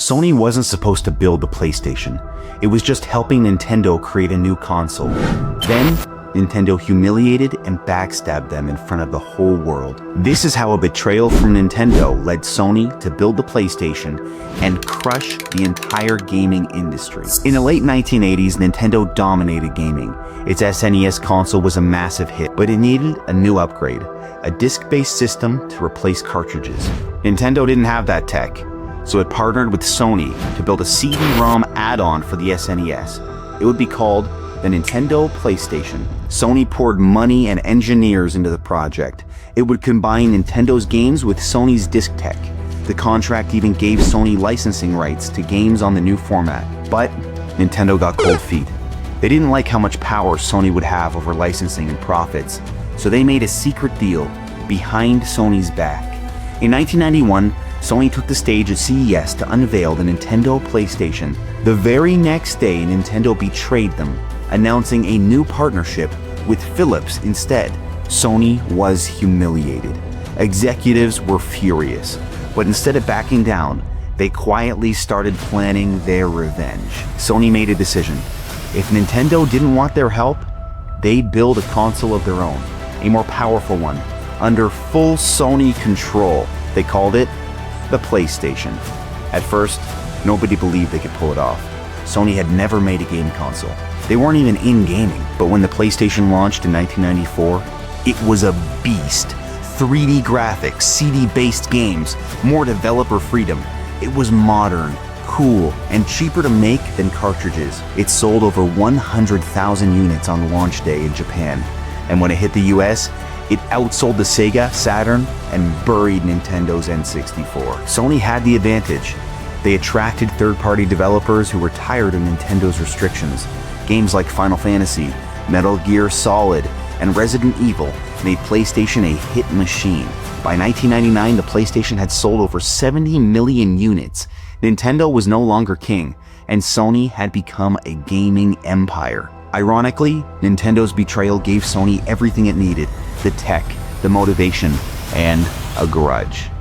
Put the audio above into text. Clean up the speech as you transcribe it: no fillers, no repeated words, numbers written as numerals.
Sony wasn't supposed to build the PlayStation. It was just helping Nintendo create a new console. Then, Nintendo humiliated and backstabbed them in front of the whole world. This is how a betrayal from Nintendo led Sony to build the PlayStation and crush the entire gaming industry. In the late 1980s, Nintendo dominated gaming. Its SNES console was a massive hit, but it needed a new upgrade, a disc-based system to replace cartridges. Nintendo didn't have that tech, so it partnered with Sony to build a CD-ROM add-on for the SNES. It would be called the Nintendo PlayStation. Sony poured money and engineers into the project. It would combine Nintendo's games with Sony's disc tech. The contract even gave Sony licensing rights to games on the new format. But Nintendo got cold feet. They didn't like how much power Sony would have over licensing and profits, so they made a secret deal behind Sony's back. In 1991, Sony took the stage at CES to unveil the Nintendo PlayStation. The very next day, Nintendo betrayed them, announcing a new partnership with Philips instead. Sony was humiliated. Executives were furious, but instead of backing down, they quietly started planning their revenge. Sony made a decision. If Nintendo didn't want their help, they'd build a console of their own, a more powerful one, under full Sony control. They called it the PlayStation. At first, nobody believed they could pull it off. Sony had never made a game console. They weren't even in gaming. But when the PlayStation launched in 1994, it was a beast. 3D graphics, CD-based games, more developer freedom. It was modern, cool, and cheaper to make than cartridges. It sold over 100,000 units on launch day in Japan. And when it hit the US, it outsold the Sega, Saturn, and buried Nintendo's N64. Sony had the advantage. They attracted third-party developers who were tired of Nintendo's restrictions. Games like Final Fantasy, Metal Gear Solid, and Resident Evil made PlayStation a hit machine. By 1999, the PlayStation had sold over 70 million units. Nintendo was no longer king, and Sony had become a gaming empire. Ironically, Nintendo's betrayal gave Sony everything it needed: the tech, the motivation, and a grudge.